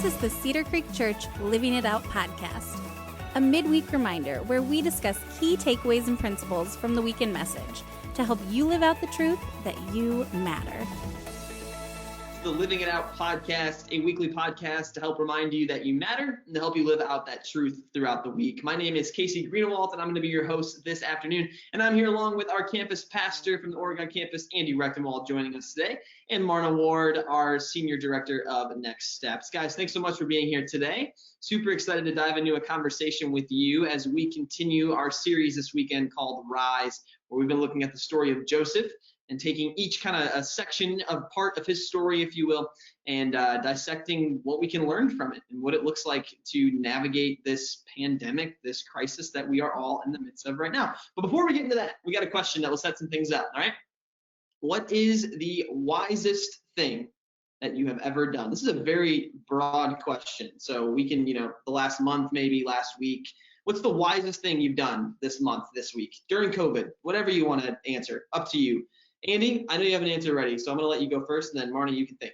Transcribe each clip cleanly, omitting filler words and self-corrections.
This is the Cedar Creek Church Living It Out podcast, a midweek reminder where we discuss key takeaways and principles from the weekend message to help you live out the truth that you matter. The Living It Out podcast, a weekly podcast to help remind you that you matter and to help you live out that truth throughout the week. My name is Casey Greenewalt, and I'm going to be your host this afternoon. And I'm here along with our campus pastor from the Oregon campus, Andy Rechtenwald, joining us today, and Marna Ward, our senior director of Next Steps. Guys, thanks so much for being here today. Super excited to dive into a conversation with you as we continue our series this weekend called Rise, where we've been looking at the story of Joseph and taking each kind of a section of part of his story, if you will, and dissecting what we can learn from it and what it looks like to navigate this pandemic, this crisis that we are all in the midst of right now. But before we get into that, we got a question that will set some things up, all right? What is the wisest thing that you have ever done? This is a very broad question. So we can, the last month, maybe last week, what's the wisest thing you've done this month, this week, during COVID? Whatever you want to answer, up to you. Andy, I know you have an answer ready, so I'm going to let you go first, and then Marnie, you can think.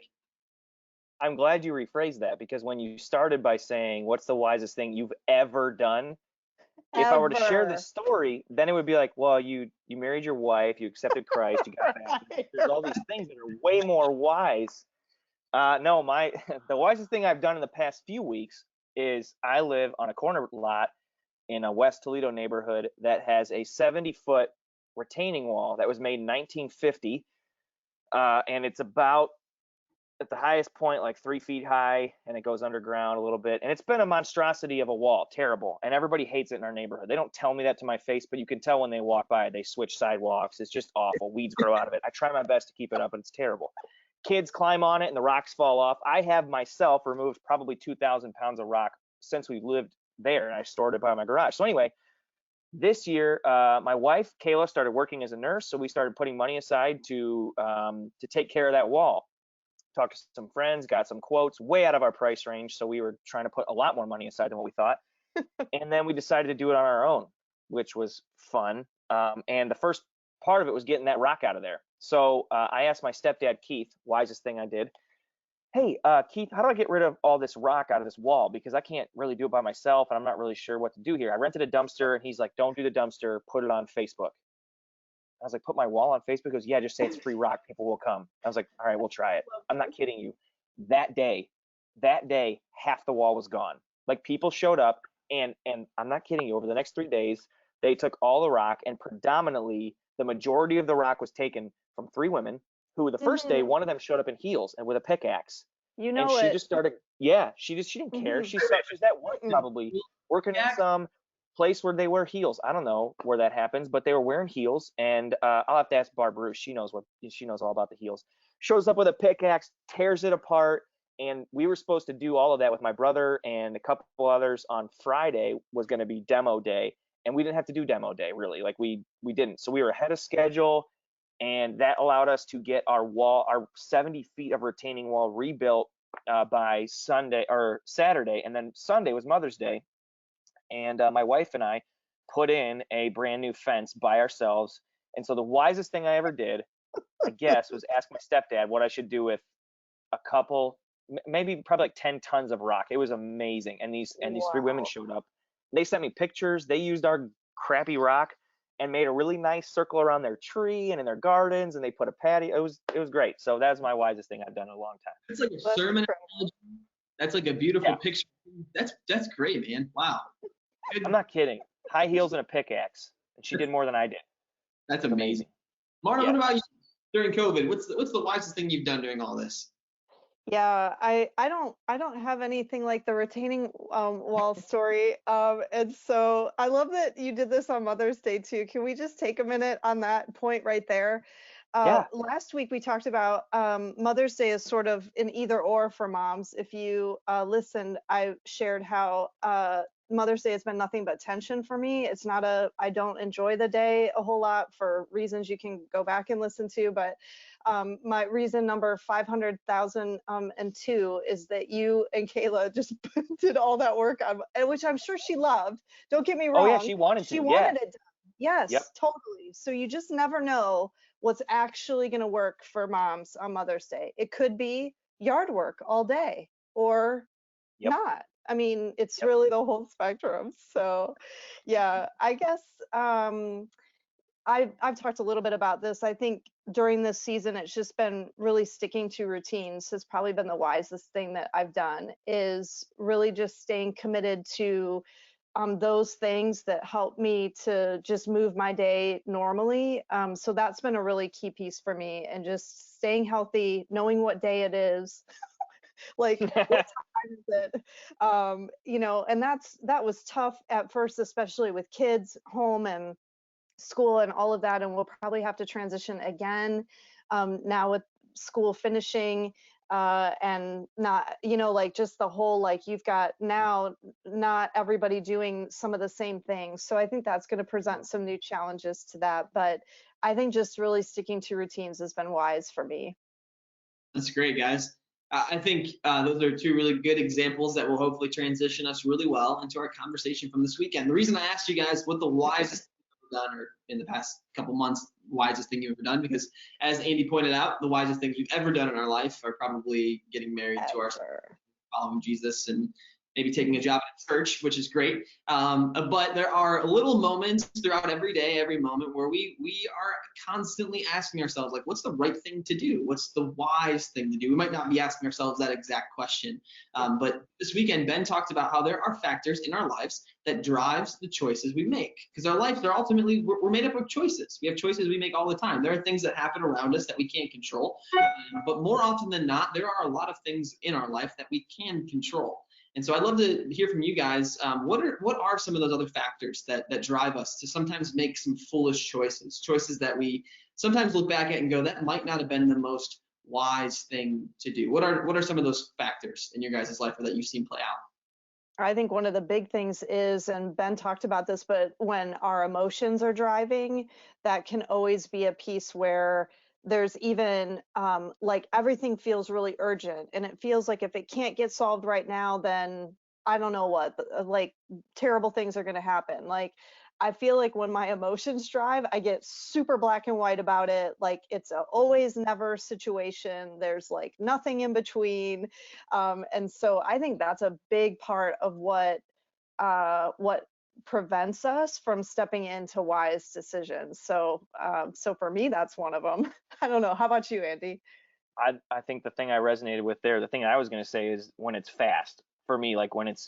I'm glad you rephrased that, because when you started by saying, what's the wisest thing you've ever done? If I were to share this story, then it would be like, well, you married your wife, you accepted Christ, you got baptized. There's all these things that are way more wise. The wisest thing I've done in the past few weeks is I live on a corner lot in a West Toledo neighborhood that has a 70-foot retaining wall that was made in 1950, and it's about at the highest point like 3 feet high, and it goes underground a little bit, and it's been a monstrosity of a wall, terrible, and everybody hates it in our neighborhood. They don't tell me that to my face, but you can tell when they walk by. They switch sidewalks. It's just awful. Weeds grow out of it. I try my best to keep it up, but it's terrible. Kids climb on it and the rocks fall off. I have myself removed probably 2,000 pounds of rock since we lived there, and I stored it by my garage. So anyway, this year, my wife, Kayla, started working as a nurse, so we started putting money aside to take care of that wall. Talked to some friends, got some quotes, way out of our price range, so we were trying to put a lot more money aside than what we thought. And then we decided to do it on our own, which was fun. And the first part of it was getting that rock out of there. So I asked my stepdad, Keith, wisest thing I did, hey, Keith, how do I get rid of all this rock out of this wall? Because I can't really do it by myself, and I'm not really sure what to do here. I rented a dumpster, and he's like, don't do the dumpster, put it on Facebook. I was like, put my wall on Facebook? He goes, yeah, just say it's free rock, people will come. I was like, all right, we'll try it. I'm not kidding you. That day, half the wall was gone. Like, people showed up, and I'm not kidding you, over the next 3 days, they took all the rock, and predominantly, the majority of the rock was taken from 3 women, who the first day, one of them showed up in heels and with a pickaxe. You know, and she just started, she didn't care. She was at work, probably working in some place where they wear heels. I don't know where that happens, but they were wearing heels. And I'll have to ask Barb Bruce. She knows all about the heels. Shows up with a pickaxe, tears it apart. And we were supposed to do all of that with my brother and a couple others on Friday. Was going to be demo day. And we didn't have to do demo day, really. Like, we didn't. So we were ahead of schedule. And that allowed us to get our 70 feet of retaining wall rebuilt by Saturday. And then Sunday was Mother's Day. And my wife and I put in a brand new fence by ourselves. And so the wisest thing I ever did, I guess, was ask my stepdad what I should do with a couple, probably like 10 tons of rock. It was amazing. And these 3 women showed up. They sent me pictures. They used our crappy rock and made a really nice circle around their tree and in their gardens, and they put a patio. It was great. So that's my wisest thing I've done in a long time. It's like a sermon. That's like a beautiful picture. That's great, man. Wow. I'm not kidding. High heels and a pickaxe, and she did more than I did. That's amazing. Marna, what about you during COVID? What's the wisest thing you've done during all this? Yeah, I don't have anything like the retaining wall story. And so I love that you did this on Mother's Day too. Can we just take a minute on that point right there? Last week we talked about Mother's Day is sort of an either or for moms. If you listened, I shared how Mother's Day has been nothing but tension for me. I don't enjoy the day a whole lot for reasons you can go back and listen to, but my reason number 500,002 is that you and Kayla just did all that work on, which I'm sure she loved. Don't get me wrong. Oh yeah, she wanted to. She wanted it done. Yes, totally. So you just never know what's actually going to work for moms on Mother's Day. It could be yard work all day, or Yep. not. I mean, it's Yep. really the whole spectrum. So, yeah, I guess I've talked a little bit about this. I think during this season, it's just been really sticking to routines has probably been the wisest thing that I've done, is really just staying committed to those things that help me to just move my day normally. So that's been a really key piece for me, and just staying healthy, knowing what day it is, like what time is it, and that was tough at first, especially with kids home and school and all of that, and we'll probably have to transition again now with school finishing, and not, like just the whole, like you've got now not everybody doing some of the same things. So I think that's going to present some new challenges to that, but I think just really sticking to routines has been wise for me. That's great, guys. I think those are two really good examples that will hopefully transition us really well into our conversation from this weekend. The reason I asked you guys what the wisest thing you've ever done, or in the past couple months, wisest thing you've ever done, because as Andy pointed out, the wisest things we've ever done in our life are probably getting married to our following Jesus and maybe taking a job at church, which is great. But there are little moments throughout every day, every moment, where we are constantly asking ourselves, like, what's the right thing to do? What's the wise thing to do? We might not be asking ourselves that exact question. But this weekend, Ben talked about how there are factors in our lives that drives the choices we make. Because our lives are ultimately, we're made up of choices. We have choices we make all the time. There are things that happen around us that we can't control. But more often than not, there are a lot of things in our life that we can control. And so I'd love to hear from you guys. What are some of those other factors that drive us to sometimes make some foolish choices that we sometimes look back at and go, that might not have been the most wise thing to do? What are some of those factors in your guys' life that you've seen play out? I think one of the big things is, and Ben talked about this, but when our emotions are driving, that can always be a piece where there's even like everything feels really urgent, and it feels like if it can't get solved right now, then I don't know what, like terrible things are going to happen. Like I feel like when my emotions drive, I get super black and white about it. Like it's a always never situation. There's like nothing in between. And so I think that's a big part of what prevents us from stepping into wise decisions. So for me, that's one of them. I don't know. How about you, Andy? I think the thing I resonated with there, the thing I was going to say is when it's fast. For me, like when it's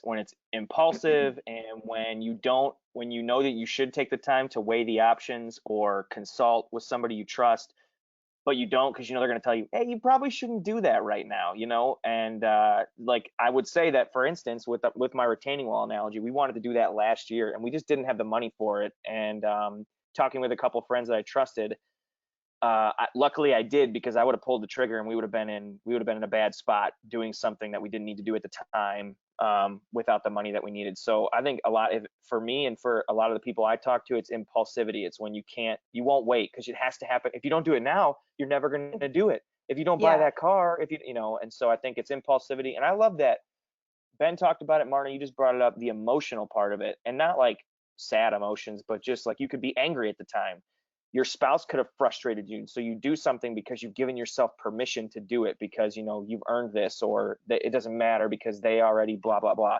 impulsive, and when you know that you should take the time to weigh the options or consult with somebody you trust, but you don't, because they're going to tell you, hey, you probably shouldn't do that right now, and like I would say that, for instance, with my retaining wall analogy, we wanted to do that last year and we just didn't have the money for it. And talking with a couple friends that I trusted, luckily I did, because I would have pulled the trigger and we would have been in a bad spot doing something that we didn't need to do at the time, without the money that we needed. So I think for me and for a lot of the people I talk to, it's impulsivity. It's when you won't wait, because it has to happen. If you don't do it now, you're never going to do it. If you don't buy that car, and so I think it's impulsivity. And I love that Ben talked about it, Marna, you just brought it up, the emotional part of it, and not like sad emotions, but just like you could be angry at the time. Your spouse could have frustrated you, so you do something because you've given yourself permission to do it, because you've earned this, or that it doesn't matter because they already blah blah blah.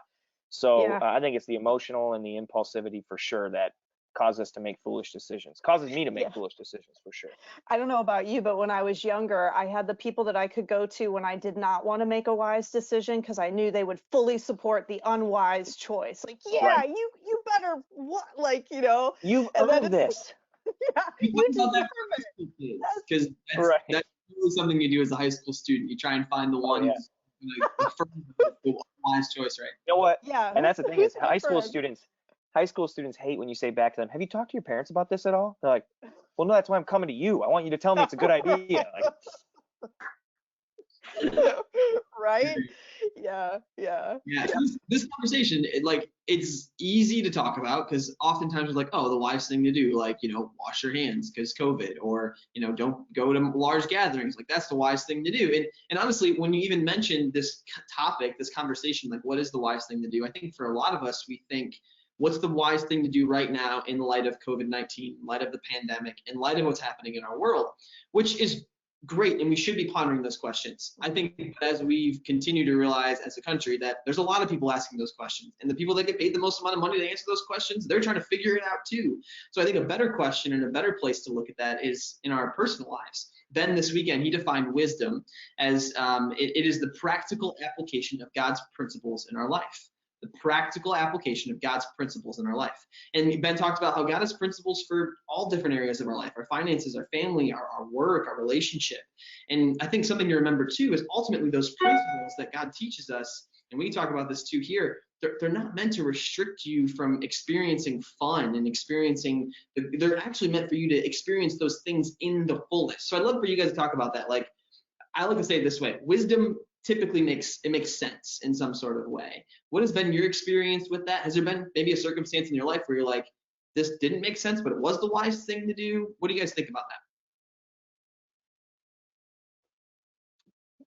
So I think it's the emotional and the impulsivity for sure that causes us to make foolish decisions. Causes me to make foolish decisions for sure. I don't know about you, but when I was younger, I had the people that I could go to when I did not want to make a wise decision, because I knew they would fully support the unwise choice. Like, Right. you better what, like, You've and then earned this. Yeah, We you talk about deserve that for high school kids, because Right. that's really something you do as a high school student. You try and find the one who's going to affirm the wise choice, right? You know what? Yeah, And that's the thing who's is, my high school friend? students hate when you say back to them, have you talked to your parents about this at all? They're like, well, no, that's why I'm coming to you. I want you to tell me it's a good idea. Like, Right? Yeah. Yeah, this conversation, it's easy to talk about, because oftentimes it's like, oh, the wise thing to do, like, wash your hands because COVID, or, don't go to large gatherings. Like, that's the wise thing to do. And honestly, when you even mention this topic, this conversation, like, what is the wise thing to do? I think for a lot of us, we think, what's the wise thing to do right now in light of COVID-19, in light of the pandemic, in light of what's happening in our world, which is great, and we should be pondering those questions. I think as we've continued to realize as a country that there's a lot of people asking those questions, and the people that get paid the most amount of money to answer those questions, they're trying to figure it out too. So I think a better question and a better place to look at that is in our personal lives. Ben, this weekend, he defined wisdom as it is the practical application of God's principles in our life. The practical application of God's principles in our life. And Ben talked about how God has principles for all different areas of our life, our finances, our family, our work, our relationship. And I think something to remember too is ultimately those principles that God teaches us, and we talk about this too here, they're not meant to restrict you from experiencing fun and experiencing, they're actually meant for you to experience those things in the fullest. So I'd love for you guys to talk about that. Like, I like to say it this way, wisdom typically makes sense in some sort of way. What has been your experience with that? Has there been maybe a circumstance in your life where you're like, this didn't make sense, but it was the wise thing to do? What do you guys think about that?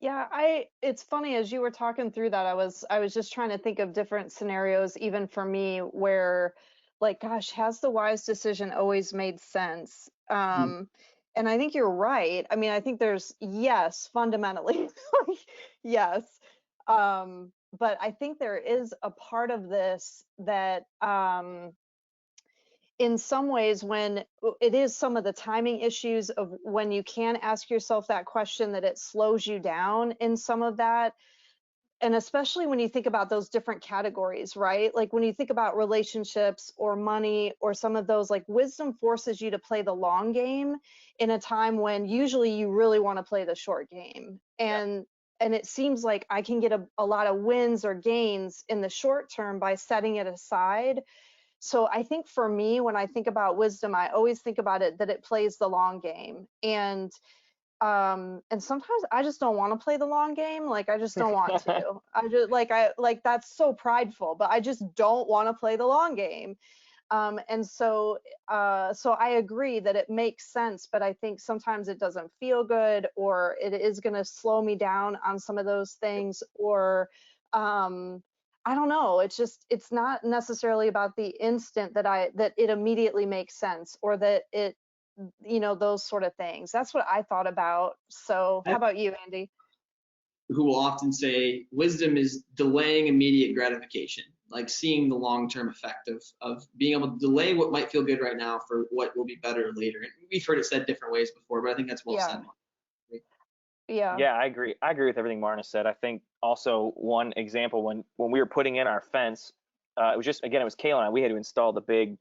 Yeah, it's funny as you were talking through that, I was just trying to think of different scenarios even for me where like gosh, has the wise decision always made sense? And I think you're right. I mean, I think there's yes, fundamentally like, yes. But I think there is a part of this that in some ways when it is some of the timing issues of when you can ask yourself that question that it slows you down in some of that. And especially when you think about those different categories, right? Like when you think about relationships or money or some of those, like wisdom forces you to play the long game in a time when usually you really want to play the short game. And it seems like I can get a lot of wins or gains in the short term by setting it aside. So I think for me, when I think about wisdom, I always think about it that it plays the long game. And sometimes I just don't want to play the long game. Like I just don't want to. I like that's so prideful, but I just don't want to play the long game. And so I agree that it makes sense, but I think sometimes it doesn't feel good, or it is going to slow me down on some of those things, or I don't know. It's not necessarily about the instant that it immediately makes sense, or that it, those sort of things. That's what I thought about. So how about you, Andy? Who will often say wisdom is delaying immediate gratification, like seeing the long-term effect of being able to delay what might feel good right now for what will be better later. And we've heard it said different ways before, but I think that's well said. Yeah, I agree with everything Marna said. I think also one example when we were putting in our fence, it was Kayla and I, we had to install the big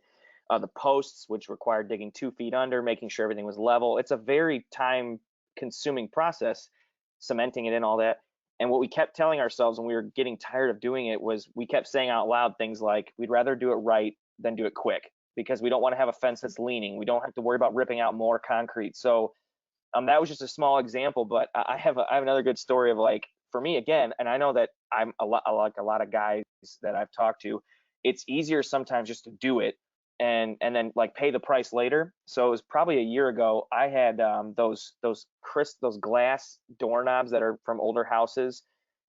the posts, which required digging 2 feet under, making sure everything was level. It's a very time consuming process, cementing it in, all that. And what we kept telling ourselves when we were getting tired of doing it was we kept saying out loud things like, we'd rather do it right than do it quick, because we don't want to have a fence that's leaning. We don't have to worry about ripping out more concrete. So that was just a small example, but I have another good story of, like, for me again, and I know that I'm like a lot of guys that I've talked to, it's easier sometimes just to do it and then like pay the price later. So it was probably a year ago. I had those glass doorknobs that are from older houses,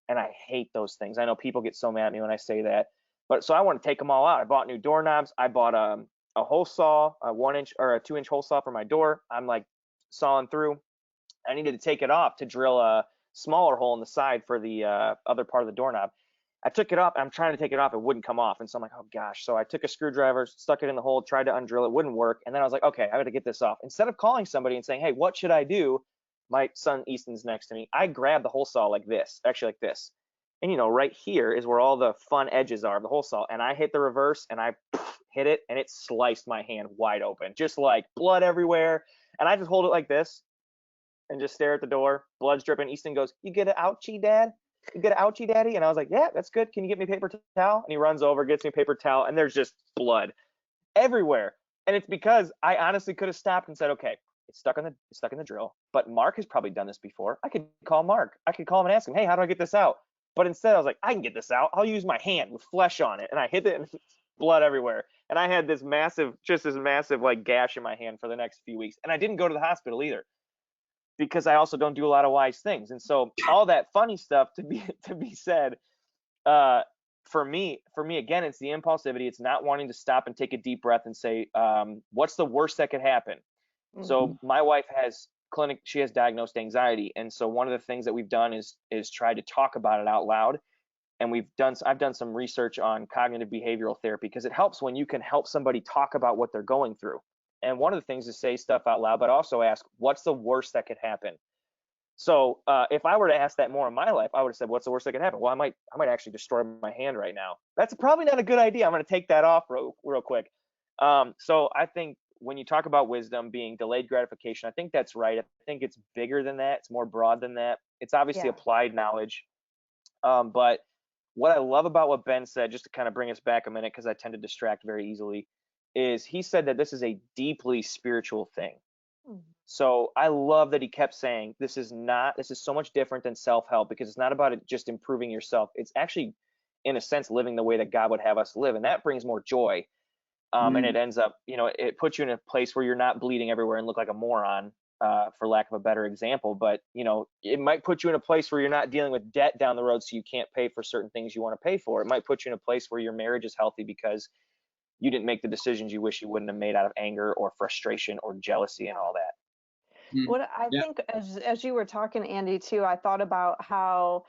and I hate those things. I know people get so mad at me when I say that, but so I want to take them all out. I bought new doorknobs. I bought a hole saw, a 1-inch or a 2-inch hole saw for my door. I'm like sawing through. I needed to take it off to drill a smaller hole in the side for the other part of the doorknob. I took it off. I'm trying to take it off. It wouldn't come off. And so I'm like, oh gosh. So I took a screwdriver, stuck it in the hole, tried to undrill it, wouldn't work. And then I was like, okay, I got to get this off. Instead of calling somebody and saying, hey, what should I do? My son Easton's next to me. I grabbed the hole saw like this, actually like this. And right here is where all the fun edges are of the hole saw. And I hit the reverse and I hit it, and it sliced my hand wide open, just like blood everywhere. And I just hold it like this and just stare at the door, blood's dripping. Easton goes, you get an ouchie, Dad? You get an ouchie, Daddy? And I was like, yeah, that's good. Can you get me paper towel? And he runs over, gets me paper towel, and there's just blood everywhere. And it's because I honestly could have stopped and said, okay, it's stuck in the drill, but Mark has probably done this before. I could call Mark. I could call him and ask him, hey, how do I get this out? But instead I was like, I can get this out. I'll use my hand with flesh on it. And I hit it, and blood everywhere. And I had this massive like gash in my hand for the next few weeks. And I didn't go to the hospital either, because I also don't do a lot of wise things. And so all that funny stuff to be said, for me again, it's the impulsivity. It's not wanting to stop and take a deep breath and say, what's the worst that could happen? Mm-hmm. So my wife has clinic, she has diagnosed anxiety. And so one of the things that we've done is try to talk about it out loud. And I've done some research on cognitive behavioral therapy, because it helps when you can help somebody talk about what they're going through. And one of the things is say stuff out loud, but also ask, what's the worst that could happen? So if I were to ask that more in my life, I would have said, what's the worst that could happen? Well, I might actually destroy my hand right now. That's probably not a good idea. I'm going to take that off real quick. So I think when you talk about wisdom being delayed gratification, I think that's right. I think it's bigger than that. It's more broad than that. It's obviously applied knowledge. But what I love about what Ben said, just to kind of bring us back a minute, because I tend to distract very easily, is he said that this is a deeply spiritual thing. So I love that he kept saying, this is so much different than self-help, because it's not about it just improving yourself. It's actually, in a sense, living the way that God would have us live. And that brings more joy. And it ends up, it puts you in a place where you're not bleeding everywhere and look like a moron, for lack of a better example. But, it might put you in a place where you're not dealing with debt down the road, so you can't pay for certain things you want to pay for. It might put you in a place where your marriage is healthy because you didn't make the decisions you wish you wouldn't have made out of anger or frustration or jealousy and all that. What I think, as you were talking, Andy, too, I thought about how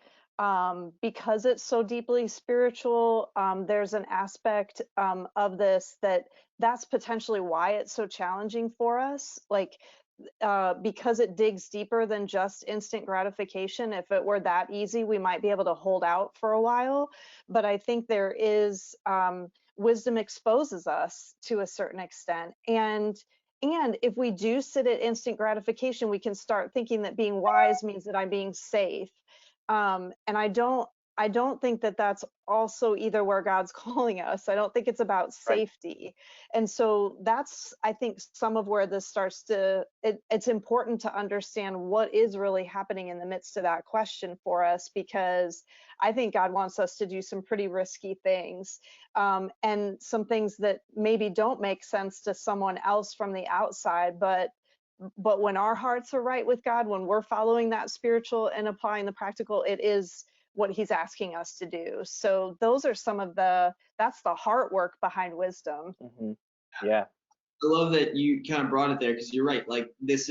because it's so deeply spiritual, there's an aspect of this that's potentially why it's so challenging for us. Like, because it digs deeper than just instant gratification. If it were that easy, we might be able to hold out for a while. But I think there is wisdom exposes us to a certain extent. And if we do sit at instant gratification, we can start thinking that being wise means that I'm being safe. And I don't think that that's also either where God's calling us. I don't think it's about safety. And so that's, I think, some of where this starts to, it's important to understand what is really happening in the midst of that question for us, because I think God wants us to do some pretty risky things, and some things that maybe don't make sense to someone else from the outside, but when our hearts are right with God, when we're following that spiritual and applying the practical, it is what he's asking us to do. So those are some of that's the heart work behind wisdom. Yeah. I love that you kind of brought it there, because you're right. Like, this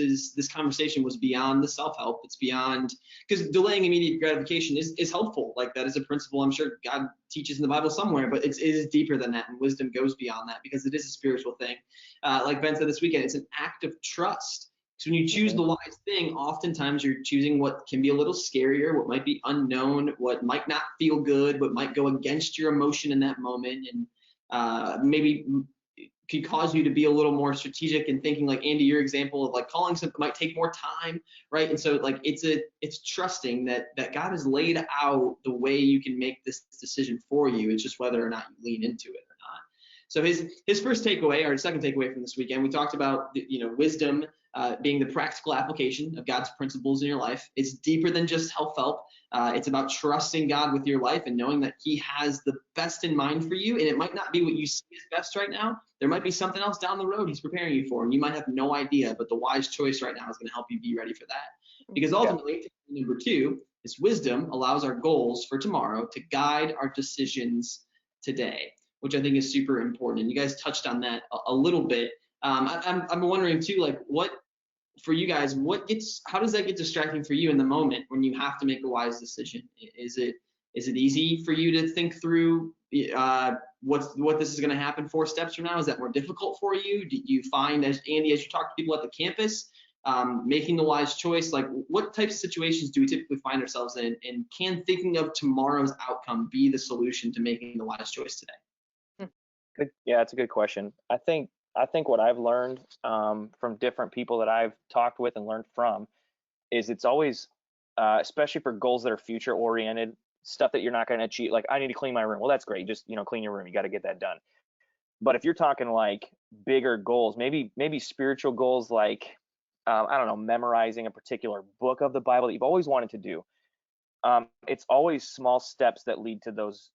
conversation was beyond the self-help. It's beyond, because delaying immediate gratification is helpful. Like, that is a principle I'm sure God teaches in the Bible somewhere, but it is deeper than that, and wisdom goes beyond that, because it is a spiritual thing. Like Ben said this weekend, it's an act of trust. So when you choose the wise thing, oftentimes you're choosing what can be a little scarier, what might be unknown, what might not feel good, what might go against your emotion in that moment, and maybe could cause you to be a little more strategic in thinking, like Andy, your example of like calling something might take more time, right? And so like it's trusting that God has laid out the way you can make this decision for you. It's just whether or not you lean into it or not. So his first takeaway, or second takeaway from this weekend, we talked about wisdom being the practical application of God's principles in your life. It's deeper than just self-help. It's about trusting God with your life and knowing that he has the best in mind for you. And it might not be what you see as best right now. There might be something else down the road he's preparing you for, and you might have no idea, but the wise choice right now is going to help you be ready for that. Because ultimately, number two, is wisdom allows our goals for tomorrow to guide our decisions today, which I think is super important. And you guys touched on that a little bit. I'm wondering too, like, what for you guys, how does that get distracting for you in the moment when you have to make a wise decision? Is it easy for you to think through what this is going to happen 4 steps from now? Is that more difficult for you? Do you find, as Andy, as you talk to people at the campus, making the wise choice, like what types of situations do we typically find ourselves in, and can thinking of tomorrow's outcome be the solution to making the wise choice today? Yeah, it's a good question. I think what I've learned from different people that I've talked with and learned from is it's always, especially for goals that are future oriented, stuff that you're not going to achieve. Like, I need to clean my room. Well, that's great. Just, clean your room. You got to get that done. But if you're talking like bigger goals, maybe spiritual goals, like, I don't know, memorizing a particular book of the Bible that you've always wanted to do. It's always small steps that lead to those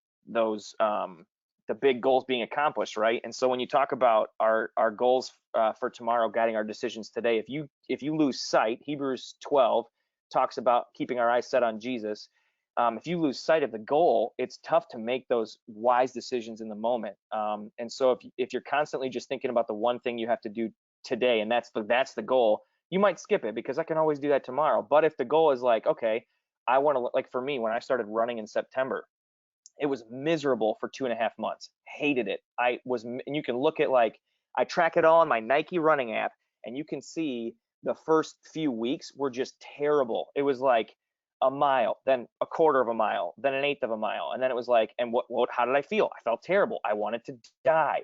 the big goals being accomplished, right? And so when you talk about our goals for tomorrow guiding our decisions today, if you lose sight, Hebrews 12 talks about keeping our eyes set on Jesus. If you lose sight of the goal, it's tough to make those wise decisions in the moment. And so if you're constantly just thinking about the one thing you have to do today, and that's the goal, you might skip it because I can always do that tomorrow. But if the goal is like, okay, I want to, like for me, when I started running in September, it was miserable for 2.5 months. Hated it. And you can look at, like, I track it all on my Nike running app, and you can see the first few weeks were just terrible. It was like a mile, then a quarter of a mile, then an eighth of a mile, and then it was like, and how did I feel? I felt terrible. I wanted to die.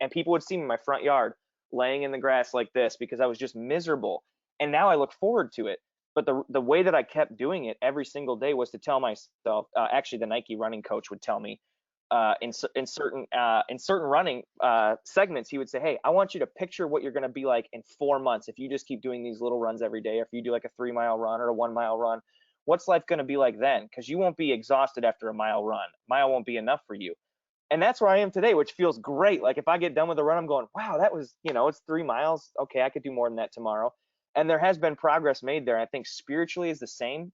And people would see me in my front yard laying in the grass like this because I was just miserable. And now I look forward to it. But the way that I kept doing it every single day was to tell myself, actually the Nike running coach would tell me, in certain running segments, he would say, hey, I want you to picture what you're going to be like in 4 months if you just keep doing these little runs every day. If you do like a 3-mile run or a 1-mile run, what's life going to be like then? Because you won't be exhausted after a mile run. Mile won't be enough for you. And that's where I am today, which feels great. Like if I get done with a run, I'm going, wow, that was, it's 3 miles. Okay, I could do more than that tomorrow. And there has been progress made there. I think spiritually is the same.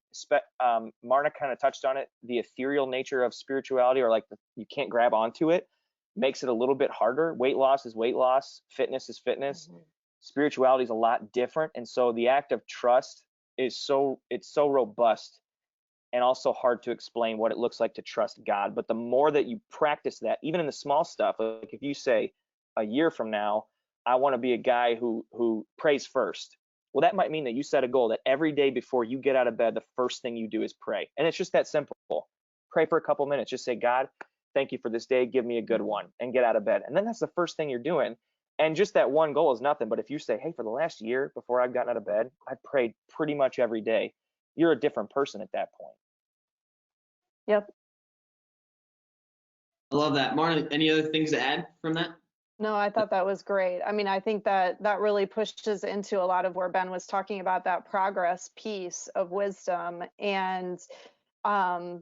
Marna kind of touched on it. The ethereal nature of spirituality, or like you can't grab onto it, makes it a little bit harder. Weight loss is weight loss. Fitness is fitness. Mm-hmm. Spirituality is a lot different. And so the act of trust is so robust and also hard to explain what it looks like to trust God. But the more that you practice that, even in the small stuff, like if you say a year from now, I want to be a guy who prays first. Well, that might mean that you set a goal that every day before you get out of bed, the first thing you do is pray. And it's just that simple. Pray for a couple minutes. Just say, God, thank you for this day. Give me a good one, and get out of bed. And then that's the first thing you're doing. And just that one goal is nothing. But if you say, hey, for the last year before I've gotten out of bed, I've prayed pretty much every day, you're a different person at that point. Yep. I love that. Marna, any other things to add from that? No, I thought that was great. I mean, I think that really pushes into a lot of where Ben was talking about, that progress piece of wisdom. And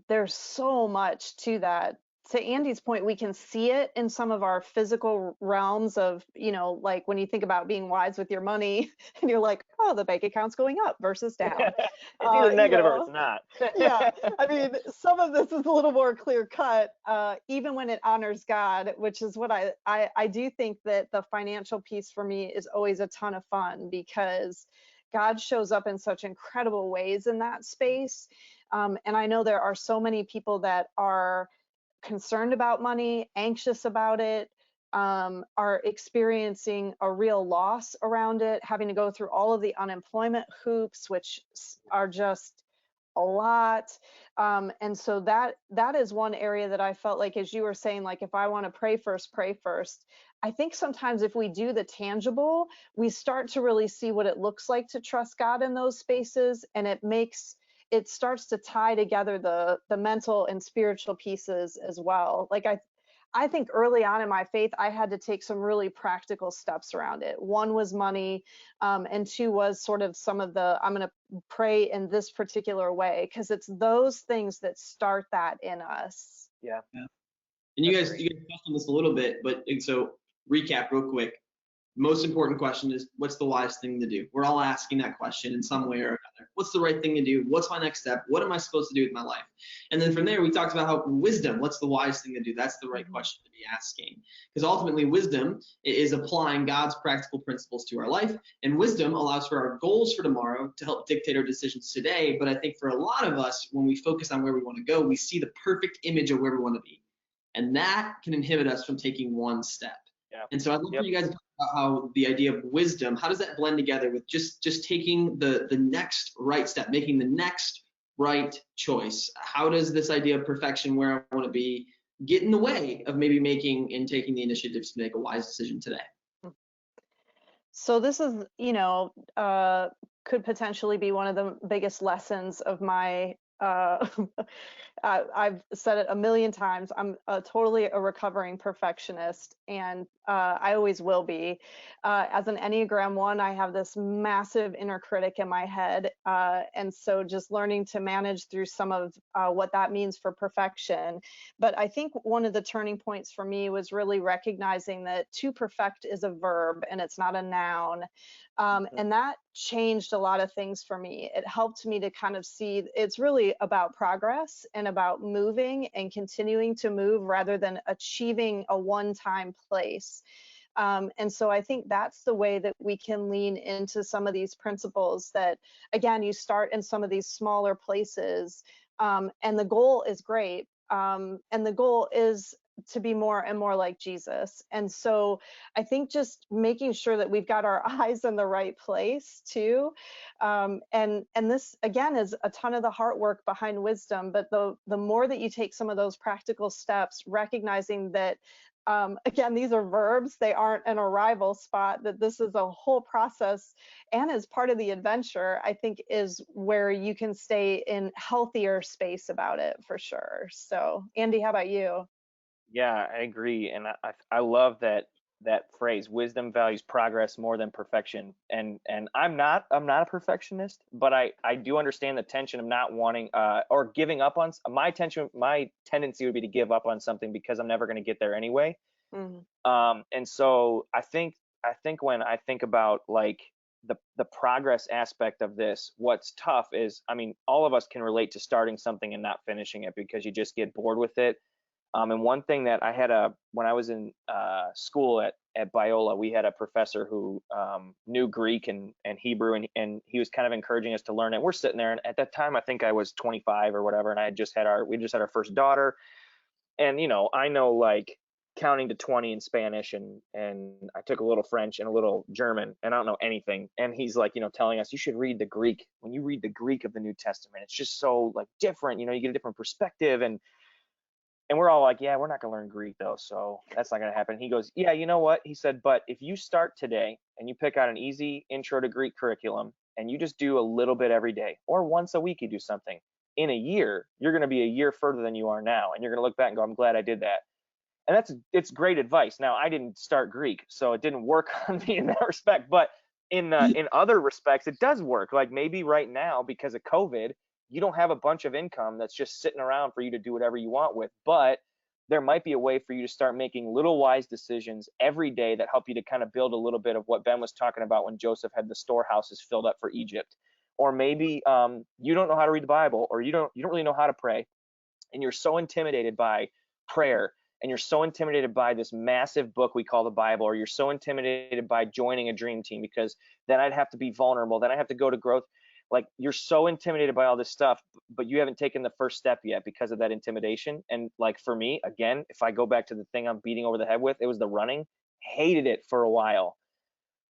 there's so much to that. To Andy's point, we can see it in some of our physical realms of, like when you think about being wise with your money and you're like, oh, the bank account's going up versus down. It's either negative or it's not. Yeah. I mean, some of this is a little more clear cut, even when it honors God, which is what I do think that the financial piece for me is always a ton of fun, because God shows up in such incredible ways in that space. And I know there are so many people that are concerned about money, anxious about it, are experiencing a real loss around it, having to go through all of the unemployment hoops, which are just a lot. And so that is one area that I felt like, as you were saying, like, if I want to pray first, pray first. I think sometimes if we do the tangible, we start to really see what it looks like to trust God in those spaces, and it starts to tie together the mental and spiritual pieces as well. Like I think early on in my faith, I had to take some really practical steps around it. One was money, and 2 was sort of some of I'm going to pray in this particular way, because it's those things that start that in us. Yeah. And you guys touched on this a little bit, but so recap real quick. Most important question is, what's the wisest thing to do? We're all asking that question in some way or another. What's the right thing to do? What's my next step? What am I supposed to do with my life? And then from there, we talked about how wisdom, what's the wisest thing to do? That's the right question to be asking. Because ultimately, wisdom is applying God's practical principles to our life. And wisdom allows for our goals for tomorrow to help dictate our decisions today. But I think for a lot of us, when we focus on where we want to go, we see the perfect image of where we want to be. And that can inhibit us from taking one step. Yeah. And so I'd love for you guys to talk about how the idea of wisdom, how does that blend together with just taking the next right step, making the next right choice? How does this idea of perfection, where I want to be, get in the way of maybe making and taking the initiatives to make a wise decision today? So this is, could potentially be one of the biggest lessons of my I've said it a million times. I'm totally a recovering perfectionist, and I always will be. As an Enneagram 1, I have this massive inner critic in my head, and so just learning to manage through some of what that means for perfection. But I think one of the turning points for me was really recognizing that to perfect is a verb and it's not a noun. And that changed a lot of things for me. It helped me to kind of see it's really about progress and about moving and continuing to move rather than achieving a one-time place. And so I think that's the way that we can lean into some of these principles that, again, you start in some of these smaller places, and the goal is great. And the goal is to be more and more like Jesus. And so I think just making sure that we've got our eyes in the right place too. And this again is a ton of the heart work behind wisdom, but the more that you take some of those practical steps, recognizing that again, these are verbs, they aren't an arrival spot, that this is a whole process and as part of the adventure, I think is where you can stay in healthier space about it for sure. So Andy, how about you? Yeah, I agree, and I love that phrase. Wisdom values progress more than perfection, and I'm not a perfectionist, but I do understand the tension of not wanting or giving up on my tendency would be to give up on something because I'm never going to get there anyway. Mhm. And so I think when I think about like the progress aspect of this, what's tough is, I mean, all of us can relate to starting something and not finishing it because you just get bored with it. And one thing that I had when I was in school at Biola, we had a professor who knew Greek and Hebrew, and he was kind of encouraging us to learn it. We're sitting there, and at that time, I think I was 25 or whatever, and we just had our first daughter, and I know like counting to 20 in Spanish, and I took a little French and a little German, and I don't know anything. And he's like, telling us you should read the Greek. When you read the Greek of the New Testament, it's just so like different. You get a different perspective, and we're all like, yeah, we're not going to learn Greek though, so that's not going to happen. He goes, yeah, you know what? He said, but if you start today and you pick out an easy intro to Greek curriculum and you just do a little bit every day, or once a week you do something, in a year, you're going to be a year further than you are now. And you're going to look back and go, I'm glad I did that. And it's great advice. Now, I didn't start Greek, so it didn't work on me in that respect. But in other respects, it does work. Like maybe right now, because of COVID, you don't have a bunch of income that's just sitting around for you to do whatever you want with. But there might be a way for you to start making little wise decisions every day that help you to kind of build a little bit of what Ben was talking about when Joseph had the storehouses filled up for Egypt. Or maybe you don't know how to read the Bible, or you don't really know how to pray, and you're so intimidated by prayer, and you're so intimidated by this massive book we call the Bible, or you're so intimidated by joining a dream team because then I'd have to be vulnerable, then I have to go to growth. Like you're so intimidated by all this stuff, but you haven't taken the first step yet because of that intimidation. And like for me, again, if I go back to the thing I'm beating over the head with, it was the running. Hated it for a while.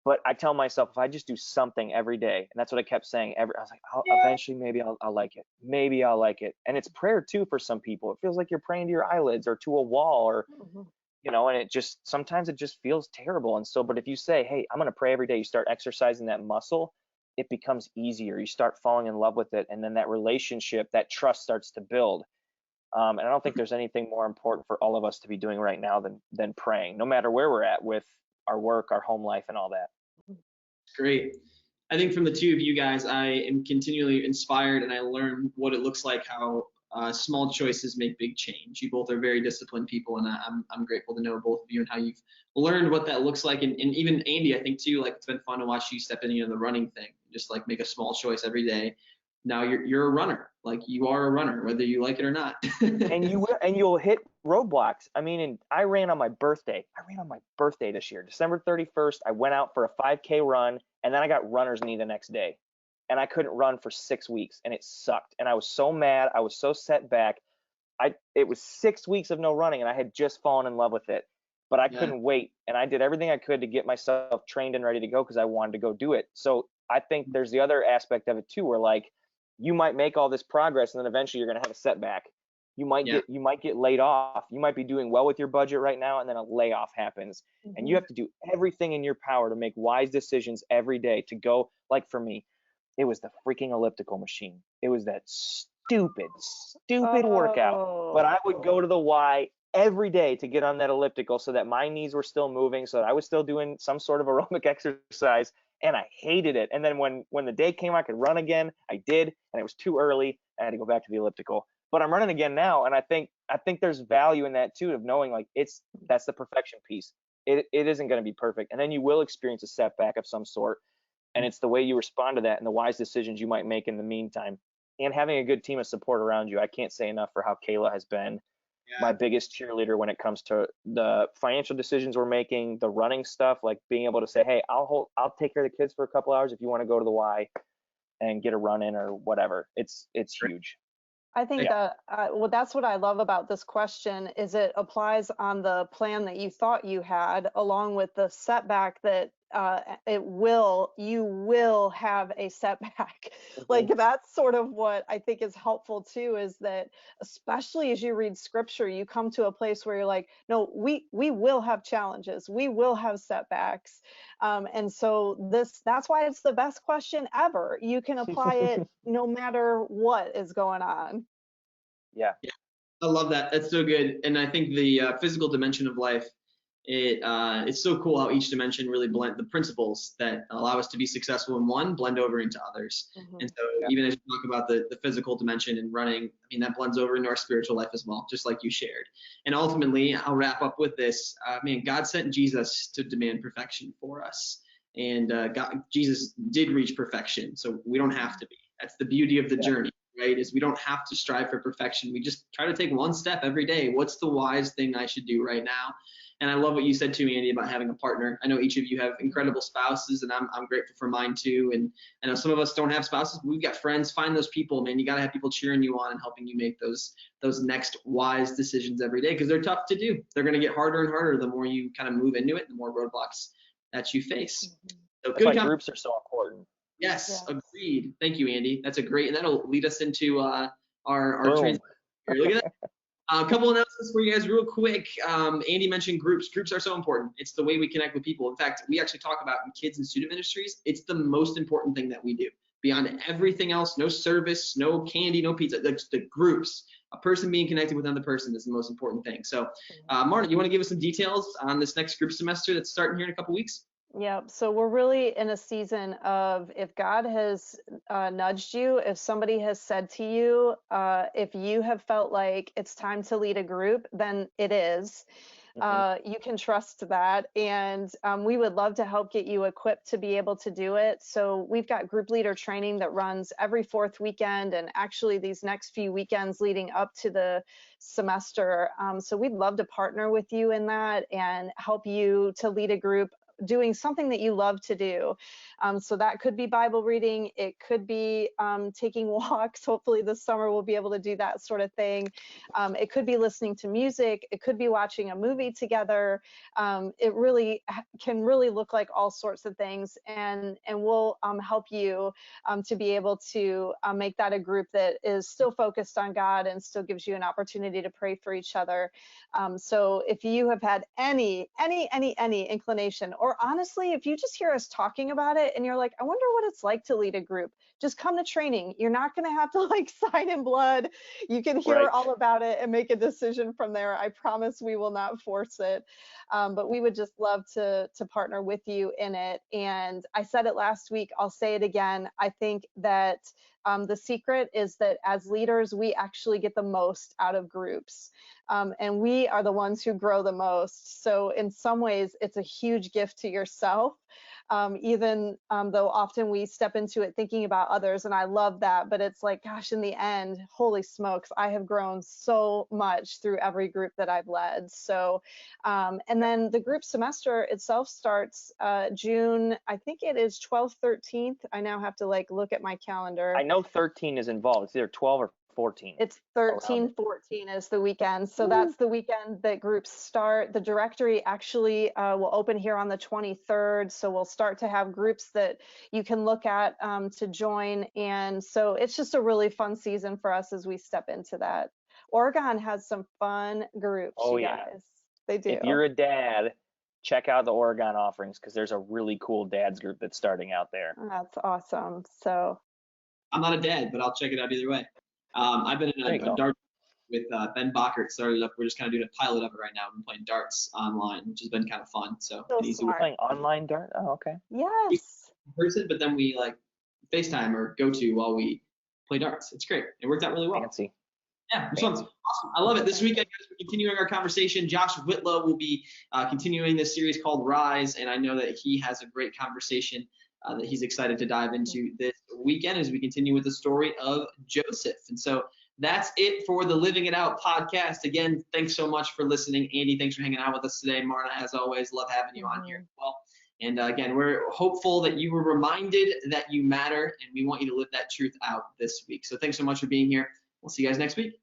But I tell myself, if I just do something every day, and that's what I kept saying. I was like, eventually, maybe I'll like it. Maybe I'll like it. And it's prayer too for some people. It feels like you're praying to your eyelids or to a wall, or Mhm. and it just sometimes it just feels terrible. And so, but if you say, hey, I'm going to pray every day, you start exercising that muscle, it becomes easier. You start falling in love with it, and then that relationship, that trust starts to build. And I don't think there's anything more important for all of us to be doing right now than praying, no matter where we're at with our work, our home life, and all that. Great. I think from the two of you guys, I am continually inspired, and I learn what it looks like how small choices make big change. You both are very disciplined people, and I'm grateful to know both of you and how you've learned what that looks like. And even Andy, I think too, like it's been fun to watch you step into the running thing, just like make a small choice every day. Now you're a runner, like you are a runner, whether you like it or not. And you'll hit roadblocks. I mean, and I ran on my birthday. I ran on my birthday this year, December 31st. I went out for a 5K run, and then I got runner's knee the next day, and I couldn't run for 6 weeks, and it sucked. And I was so mad. I was so set back. It was 6 weeks of no running, and I had just fallen in love with it, but I couldn't wait. And I did everything I could to get myself trained and ready to go because I wanted to go do it. So I think there's the other aspect of it too, where like you might make all this progress, and then eventually you're going to have a setback. You might get laid off. You might be doing well with your budget right now, and then a layoff happens. And you have to do everything in your power to make wise decisions every day to go. Like for me, it was the freaking elliptical machine. It was that stupid workout. But I would go to the Y every day to get on that elliptical so that my knees were still moving, so that I was still doing some sort of aerobic exercise. And I hated it. And then when the day came I could run again, I did, and it was too early. I had to go back to the elliptical. But I'm running again now, and I think there's value in that too, of knowing like that's the perfection piece. It isn't going to be perfect, and then you will experience a setback of some sort, and it's the way you respond to that and the wise decisions you might make in the meantime, and having a good team of support around you. I can't say enough for how Kayla has been my biggest cheerleader when it comes to the financial decisions we're making, the running stuff, like being able to say, hey, I'll take care of the kids for a couple hours if you want to go to the Y and get a run in or whatever. It's huge. I think that, well, that's what I love about this question is it applies on the plan that you thought you had, along with the setback that you will have a setback. Like that's sort of what I think is helpful too, is that especially as you read scripture, you come to a place where you're like, no, we will have challenges, we will have setbacks. And so that's why it's the best question ever. You can apply it no matter what is going on. Yeah. I love that. That's so good. And I think the physical dimension of life, it's so cool how each dimension really blend the principles that allow us to be successful in one blend over into others. And so even as you talk about the physical dimension and running, I mean, that blends over into our spiritual life as well, just like you shared. And ultimately, I'll wrap up with this. God sent Jesus to demand perfection for us. And Jesus did reach perfection, so we don't have to be. That's the beauty of the journey, right? Is we don't have to strive for perfection. We just try to take one step every day. What's the wise thing I should do right now? And I love what you said to me, Andy, about having a partner. I know each of you have incredible spouses, and I'm grateful for mine too. And I know some of us don't have spouses. We've got friends. Find those people, man. You got to have people cheering you on and helping you make those next wise decisions every day, because they're tough to do. They're going to get harder and harder the more you kind of move into it, the more roadblocks that you face. So that's why groups are so important. Yes, agreed. Thank you, Andy. That's a great, and that'll lead us into our transition. Look at that. A couple announcements for you guys real quick. Andy mentioned groups. Groups are so important. It's the way we connect with people. In fact, we actually talk about in kids and student ministries, it's the most important thing that we do. Beyond everything else, no service, no candy, no pizza, the groups. A person being connected with another person is the most important thing. So, Marta, you want to give us some details on this next group semester that's starting here in a couple weeks? Yeah, so we're really in a season of, if God has nudged you, if somebody has said to you, if you have felt like it's time to lead a group, then it is. You can trust that. And we would love to help get you equipped to be able to do it. So we've got group leader training that runs every fourth weekend, and actually these next few weekends leading up to the semester. So we'd love to partner with you in that and help you to lead a group doing something that you love to do. So that could be Bible reading. It could be taking walks. Hopefully this summer we'll be able to do that sort of thing. It could be listening to music. It could be watching a movie together. It really can really look like all sorts of things. And we'll help you to be able to make that a group that is still focused on God and still gives you an opportunity to pray for each other. So if you have had any inclination, or honestly, if you just hear us talking about it and you're like, I wonder what it's like to lead a group, just come to training. You're not going to have to like sign in blood. You can hear all about it and make a decision from there. I promise we will not force it. But we would just love to partner with you in it. And I said it last week, I'll say it again. I think that the secret is that as leaders, we actually get the most out of groups. And we are the ones who grow the most. So in some ways, it's a huge gift to yourself, even though often we step into it thinking about others. And I love that. But it's like, gosh, in the end, holy smokes, I have grown so much through every group that I've led. So, and then the group semester itself starts June, I think it is 12th, 13th. I now have to like look at my calendar. I know 13 is involved. It's either 12 or 14. It's 13, 14 is the weekend. So that's the weekend that groups start. The directory actually will open here on the 23rd. So we'll start to have groups that you can look at to join. And so it's just a really fun season for us as we step into that. Oregon has some fun groups, you guys. They do. If you're a dad, check out the Oregon offerings, because there's a really cool dads group that's starting out there. That's awesome. So I'm not a dad, but I'll check it out either way. I've been in a dart with Ben Bockert. Started up. We're just kind of doing a pilot of it right now. I've been playing darts online, which has been kind of fun. So we're playing online dart. Oh, okay. Yes. In person, but then we like FaceTime or go to while we play darts. It's great. It worked out really well. Fancy. Yeah, awesome. I love it. This weekend, guys, we're continuing our conversation. Josh Whitlow will be continuing this series called Rise, and I know that he has a great conversation that he's excited to dive into this weekend as we continue with the story of Joseph. And so that's it for the Living It Out podcast. Again, thanks so much for listening. Andy, thanks for hanging out with us today. Marna, as always, love having you on here as well. And again, we're hopeful that you were reminded that you matter, and we want you to live that truth out this week. So thanks so much for being here. We'll see you guys next week.